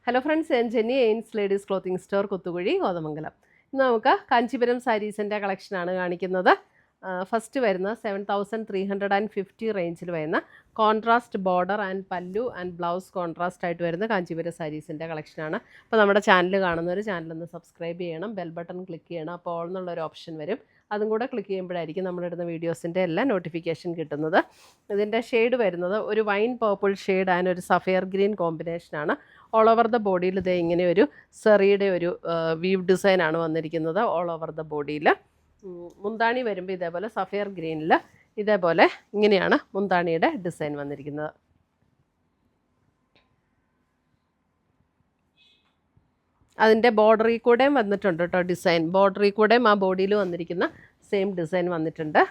Hello friends, ഞാൻ Jenny എയിൻസ് ladies clothing store Kothukuzhi Kothamangalam. ഇന്ന് നമുക്ക് കാഞ്ചീപുരം സാരീസിൻ്റെ കളക്ഷനാണ് കാണിക്കുന്നത്. ഫസ്റ്റ് വരുന്ന 7350 റേഞ്ചിൽ വരുന്ന കോൺട്രാസ്റ്റ് ബോർഡർ ആൻഡ് പല്ലു ആൻഡ് ബ്ലൗസ് കോൺട്രാസ്റ്റ് ആയിട്ട് വരുന്ന കാഞ്ചീപുരം സാരീസിൻ്റെ കളക്ഷനാണ്. അപ്പോൾ നമ്മുടെ ചാനൽ കാണുന്നവർ ചാനലൊന്ന് സബ്സ്ക്രൈബ് ചെയ്യണം, ബെൽ ബട്ടൺ ക്ലിക്ക് ചെയ്യണം. അപ്പോൾ ഓൾ എന്നുള്ളൊരു ഓപ്ഷൻ വരും. അതും കൂടെ ക്ലിക്ക് ചെയ്യുമ്പോഴായിരിക്കും നമ്മളിടുന്ന വീഡിയോസിൻ്റെ എല്ലാം നോട്ടിഫിക്കേഷൻ കിട്ടുന്നത്. ഇതിൻ്റെ ഷെയ്ഡ് വരുന്നത് ഒരു വൈൻ പർപ്പിൾ ഷെയ്ഡ് ആൻഡ് ഒരു സഫയർ ഗ്രീൻ കോമ്പിനേഷനാണ്. ഓൾ ഓവർ ദ ബോഡിയിൽ ഇതേ ഇങ്ങനെ ഒരു സെറിയുടെ ഒരു വീവ് ഡിസൈനാണ് വന്നിരിക്കുന്നത്. ഓൾ ഓവർ ദ ബോഡിയിൽ മുന്താണി വരുമ്പോൾ ഇതേപോലെ സഫയർ ഗ്രീനിൽ ഇതേപോലെ ഇങ്ങനെയാണ് മുന്താണിയുടെ ഡിസൈൻ വന്നിരിക്കുന്നത്. അതിൻ്റെ ബോർഡറിൽ കൂടെയും വന്നിട്ടുണ്ട് കേട്ടോ ഡിസൈൻ. ബോർഡറിൽ കൂടെയും ആ ബോഡിയിൽ വന്നിരിക്കുന്ന സെയിം ഡിസൈൻ വന്നിട്ടുണ്ട്.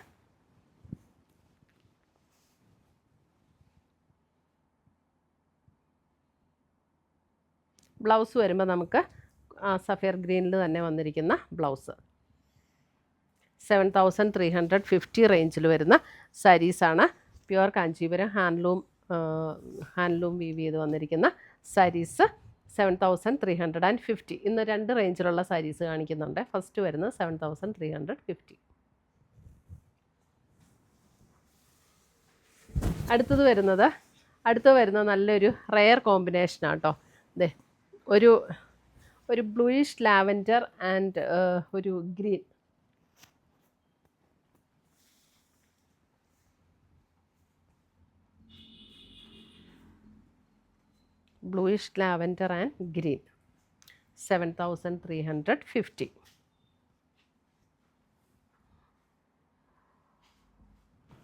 ബ്ലൗസ് വരുമ്പോൾ നമുക്ക് സഫയർ ഗ്രീനിൽ തന്നെ വന്നിരിക്കുന്ന ബ്ലൗസ്. 7350 റേഞ്ചിൽ വരുന്ന സാരീസാണ്. പ്യുവർ കാഞ്ചീപുരം ഹാൻഡ്ലൂം വീവ് ചെയ്ത് വന്നിരിക്കുന്ന സാരീസ് 7350. ഇന്ന് രണ്ട് റേഞ്ചിലുള്ള സാരീസ് കാണിക്കുന്നുണ്ട്. ഫസ്റ്റ് വരുന്നത് 7350. അടുത്തത് വരുന്നത് നല്ലൊരു റെയർ കോമ്പിനേഷനാണ് കേട്ടോ. അതെ, ഒരു ബ്ലൂയിഷ് ലാവൻഡർ ആൻഡ് ഒരു green. Bluish lavender and green 7350.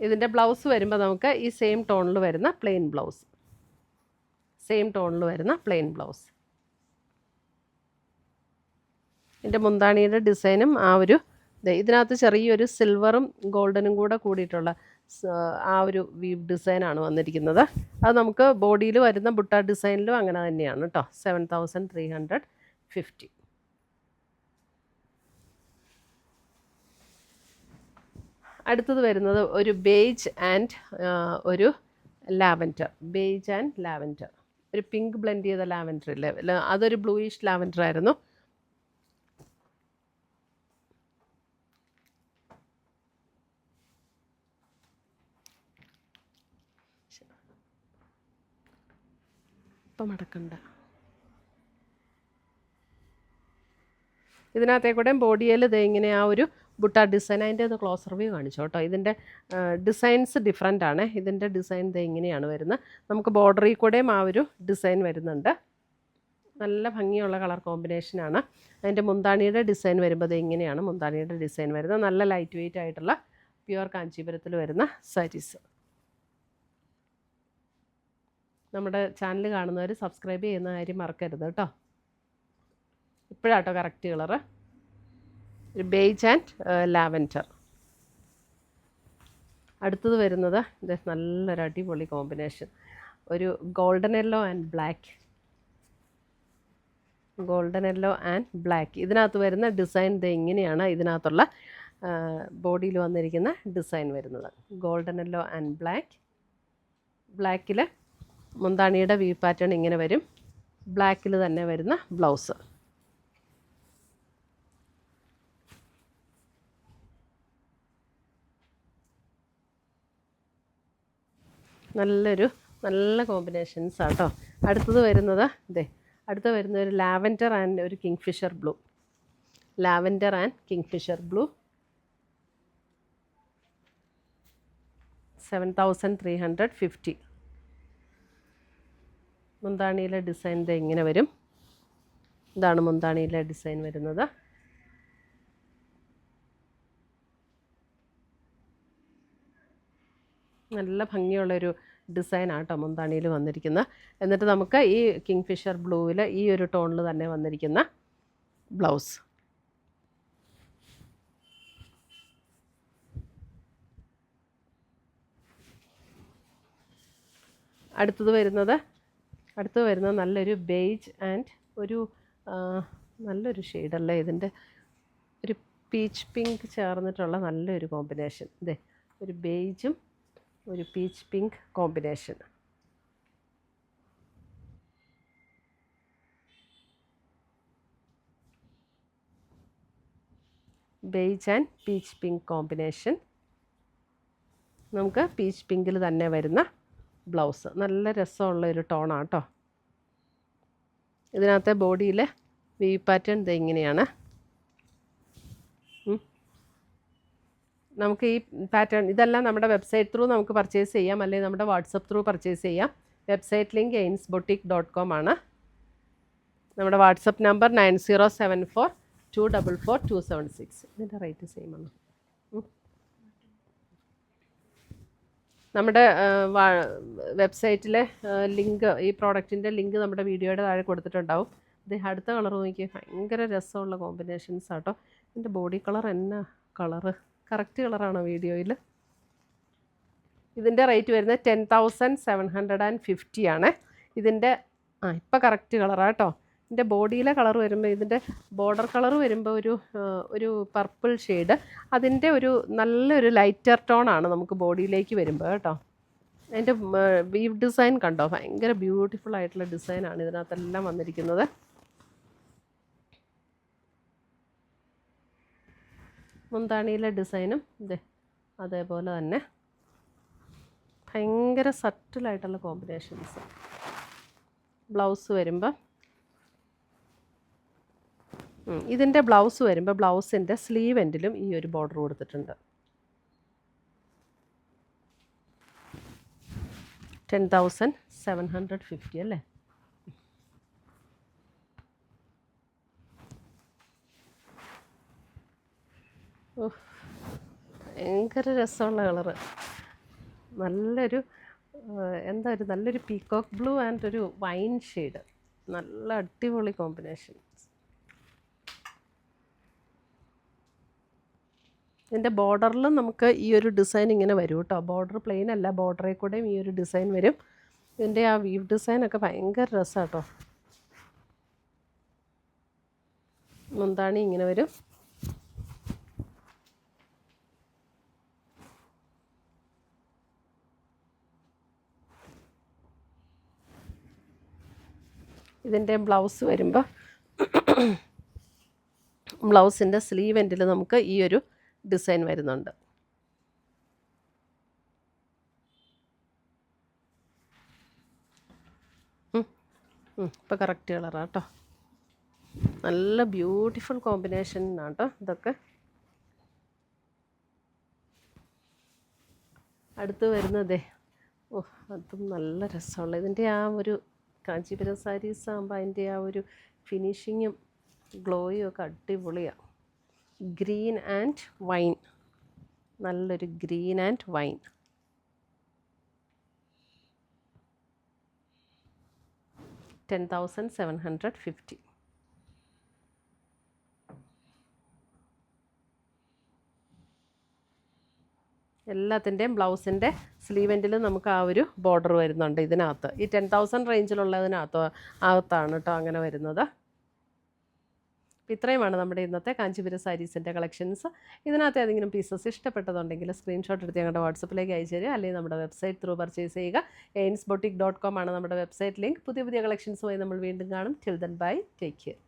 ഇതിൻ്റെ ബ്ലൗസ് വരുമ്പോൾ നമുക്ക് ഈ സെയിം ടോണിൽ വരുന്ന പ്ലെയിൻ ബ്ലൗസ്. ഇതിൻ്റെ മുന്താണിയുടെ ഡിസൈനും ഇതിനകത്ത് ചെറിയൊരു സിൽവറും ഗോൾഡനും കൂടെ കൂടിയിട്ടുള്ള ആ ഒരു വീവ് ഡിസൈനാണ് വന്നിരിക്കുന്നത്. അത് നമുക്ക് ബോഡിയിൽ വരുന്ന ബുട്ട ഡിസൈനിലും അങ്ങനെ തന്നെയാണ് കേട്ടോ. 7350. അടുത്തത് വരുന്നത് ഒരു ബേജ് ആൻഡ് ഒരു ലാവൻഡർ. ഒരു പിങ്ക് ബ്ലെൻഡ് ചെയ്ത ലാവൻഡർ ഇല്ലേ, അതൊരു ബ്ലൂയിഷ് ലാവൻഡർ ആയിരുന്നു. മടക്കണ്ട. ഇതിനകത്തേക്കൂടെ ബോഡിയിൽ ഇങ്ങനെ ആ ഒരു ബുട്ട ഡിസൈൻ. അതിൻ്റെ ഒന്ന് ക്ലോസർ വ്യൂ കാണിച്ചു കേട്ടോ. ഇതിൻ്റെ ഡിസൈൻസ് ഡിഫറെൻ്റ് ആണ്. ഇതിൻ്റെ ഡിസൈൻ ഇങ്ങനെയാണ് വരുന്നത്. നമുക്ക് ബോർഡറിൽ കൂടെയും ആ ഒരു ഡിസൈൻ വരുന്നുണ്ട്. നല്ല ഭംഗിയുള്ള കളർ കോമ്പിനേഷനാണ്. അതിൻ്റെ മുന്താണിയുടെ ഡിസൈൻ വരുമ്പോൾ ഇങ്ങനെയാണ് മുന്താണിയുടെ ഡിസൈൻ വരുന്നത്. നല്ല ലൈറ്റ് വെയ്റ്റ് ആയിട്ടുള്ള പ്യുവർ കാഞ്ചീപുരത്തിൽ വരുന്ന സാരീസ്. നമ്മുടെ ചാനൽ കാണുന്നവർ സബ്സ്ക്രൈബ് ചെയ്യുന്ന കാര്യം മറക്കരുത് കേട്ടോ. ഇപ്പോഴാട്ടോ കറക്റ്റ് കളറ്. ഒരു ബേജ് ആൻഡ് ലാവൻഡർ. അടുത്തത് വരുന്നത് ഇത് നല്ലൊരു അടിപൊളി കോമ്പിനേഷൻ. ഒരു ഗോൾഡൻ യെല്ലോ ആൻഡ് ബ്ലാക്ക്. ഇതിനകത്ത് വരുന്ന ഡിസൈൻ ഇങ്ങനെയാണ്. ഇതിനകത്തുള്ള ബോഡിയിൽ വന്നിരിക്കുന്ന ഡിസൈൻ വരുന്നത് ഗോൾഡൻ യെല്ലോ ആൻഡ് ബ്ലാക്കിൽ മുന്താണിയുടെ വീ പാറ്റേൺ ഇങ്ങനെ വരും. ബ്ലാക്കിൽ തന്നെ വരുന്ന ബ്ലൗസ്. നല്ല കോമ്പിനേഷൻസ് ആട്ടോ. അടുത്തത് വരുന്നത് ഒരു ലാവൻഡർ ആൻഡ് ഒരു കിങ്ഫിഷർ ബ്ലൂ. 7350. മുന്താണിയിലെ ഡിസൈൻ ഇങ്ങനെ വരും. ഇതാണ് മുന്താണിയിലെ ഡിസൈൻ വരുന്നത്. നല്ല ഭംഗിയുള്ളൊരു ഡിസൈനാണ് കേട്ടോ മുന്താണിയിൽ വന്നിരിക്കുന്നത്. എന്നിട്ട് നമുക്ക് ഈ കിങ്ഫിഷർ ബ്ലൂവിൽ ഈ ഒരു ടോണിൽ തന്നെ വന്നിരിക്കുന്ന ബ്ലൗസ്. അടുത്തത് വരുന്നത് നല്ലൊരു ബേജ് ആൻഡ് ഒരു നല്ലൊരു ഷെയ്ഡല്ലേ. ഇതിൻ്റെ ഒരു പീച്ച് പിങ്ക് ചേർന്നിട്ടുള്ള നല്ലൊരു കോമ്പിനേഷൻ. ഒരു ബേജും ഒരു peach pink combination. Beige and peach pink combination. നമുക്ക് പീച്ച് പിങ്കിൽ തന്നെ വരുന്ന ബ്ലൗസ്. നല്ല രസമുള്ള ഒരു ടോണാണ് കേട്ടോ. ഇതിനകത്തെ ബോഡിയിലെ വീവ് പാറ്റേൺ ഇത് ഇങ്ങനെയാണ്. നമുക്ക് ഈ പാറ്റേൺ ഇതെല്ലാം നമ്മുടെ വെബ്സൈറ്റ് ത്രൂ നമുക്ക് പർച്ചേസ് ചെയ്യാം, അല്ലെങ്കിൽ നമ്മുടെ വാട്സപ്പ് ത്രൂ പർച്ചേസ് ചെയ്യാം. വെബ്സൈറ്റ് ലിങ്ക് ainsboutique.com ആണ്. നമ്മുടെ വാട്സപ്പ് നമ്പർ 9074244276. ഇതിൻ്റെ റേറ്റ് സെയിം ആണ്. നമ്മുടെ വെബ്സൈറ്റിലെ ലിങ്ക്, ഈ പ്രോഡക്റ്റിൻ്റെ ലിങ്ക് നമ്മുടെ വീഡിയോയുടെ താഴെ കൊടുത്തിട്ടുണ്ടാവും. ഇത് അടുത്ത കളർ നോക്കിയാൽ ഭയങ്കര രസമുള്ള കോമ്പിനേഷൻസ് ആട്ടോ. ഇതിൻ്റെ ബോഡി കളർ എന്നാ കളറ്, കറക്റ്റ് കളറാണോ വീഡിയോയിൽ? ഇതിൻ്റെ റേറ്റ് വരുന്നത് 10,750 ആണ്. ഇതിൻ്റെ ഇപ്പോൾ കറക്റ്റ് കളറാട്ടോ. ഇതിൻ്റെ ബോഡിയിലെ കളർ വരുമ്പോൾ, ഇതിൻ്റെ ബോർഡർ കളർ വരുമ്പോൾ ഒരു പർപ്പിൾ ഷെയ്ഡ്, അതിൻ്റെ ഒരു നല്ലൊരു ലൈറ്റർ ടോണാണ് നമുക്ക് ബോഡിയിലേക്ക് വരുമ്പോൾ കേട്ടോ. അതിൻ്റെ വീവ് ഡിസൈൻ കണ്ടോ, ഭയങ്കര ബ്യൂട്ടിഫുൾ ആയിട്ടുള്ള ഡിസൈനാണ് ഇതിനകത്തെല്ലാം വന്നിരിക്കുന്നത്. മുന്താണിയിലെ ഡിസൈനും ഇതേ അതേപോലെ തന്നെ ഭയങ്കര സട്ടിലായിട്ടുള്ള കോമ്പിനേഷൻസ്. ബ്ലൗസ് വരുമ്പോൾ ഇതിൻ്റെ ബ്ലൗസ് വരുമ്പോൾ ബ്ലൗസിൻ്റെ സ്ലീവ് എൻഡിലും ഈ ഒരു ബോർഡർ കൊടുത്തിട്ടുണ്ട്. 10,750 അല്ലേ. ഭയങ്കര രസമുള്ള കളറ്. നല്ലൊരു നല്ലൊരു പീകോക്ക് ബ്ലൂ ആൻഡ് ഒരു വൈൻ ഷെയ്ഡ്. നല്ല അടിപൊളി കോമ്പിനേഷൻ. ഇതിൻ്റെ ബോർഡറിലും നമുക്ക് ഈ ഒരു ഡിസൈൻ ഇങ്ങനെ വരും കേട്ടോ. ബോർഡർ പ്ലെയിൻ അല്ല, ബോർഡറിൽ കൂടെയും ഈ ഒരു ഡിസൈൻ വരും. ഇതിൻ്റെ ആ വീവ് ഡിസൈനൊക്കെ ഭയങ്കര രസമാണ് കേട്ടോ. മുന്താണി ഇങ്ങനെ വരും. ഇതിൻ്റെ ബ്ലൗസ് വരുമ്പോൾ ബ്ലൗസിൻ്റെ സ്ലീവ് എൻഡിൽ നമുക്ക് ഈ ഒരു ഡിസൈൻ വരുന്നുണ്ട്. ഇപ്പോൾ കറക്റ്റ് കളറാണ് കേട്ടോ. നല്ല ബ്യൂട്ടിഫുൾ കോമ്പിനേഷനാണ് കേട്ടോ ഇതൊക്കെ. അടുത്ത് വരുന്നതേ അതും നല്ല രസമുള്ള, ഇതിൻ്റെ ആ ഒരു കാഞ്ചീപുരം സാരീസ് ആകുമ്പോൾ അതിൻ്റെ ആ ഒരു ഫിനിഷിങ്ങും ഗ്ലോയും ഒക്കെ അടിപൊളിയാണ്. ഗ്രീൻ ആൻഡ് വൈൻ, നല്ലൊരു ഗ്രീൻ ആൻഡ് വൈൻ. $10,750. എല്ലാത്തിൻ്റെയും ബ്ലൗസിൻ്റെ സ്ലീവ് എൻഡിൽ നമുക്ക് ആ ഒരു ബോർഡർ വരുന്നുണ്ട് ഇതിനകത്ത്. ഈ 10,000 അകത്താണ് കേട്ടോ അങ്ങനെ വരുന്നത്. ഇത്രയുമാണ് നമ്മുടെ ഇന്നത്തെ കാഞ്ചീപുരം സാരീസിൻ്റെ കളക്ഷൻസ്. ഇതിനകത്ത് ഏതെങ്കിലും പീസസ് ഇഷ്ടപ്പെട്ടതുണ്ടെങ്കിൽ സ്ക്രീൻഷോട്ട് എടുത്ത് ഞങ്ങളുടെ വാട്സപ്പിലേക്ക് അയച്ചു തരിക, അല്ലെങ്കിൽ നമ്മുടെ വെബ്സൈറ്റ് ത്രൂ പർച്ചേസ് ചെയ്യുക. ainsboutique.com ആണ് നമ്മുടെ വെബ്സൈറ്റ് ലിങ്ക്. പുതിയ കളക്ഷൻസുമായി നമ്മൾ വീണ്ടും കാണും. Till then bye, take care.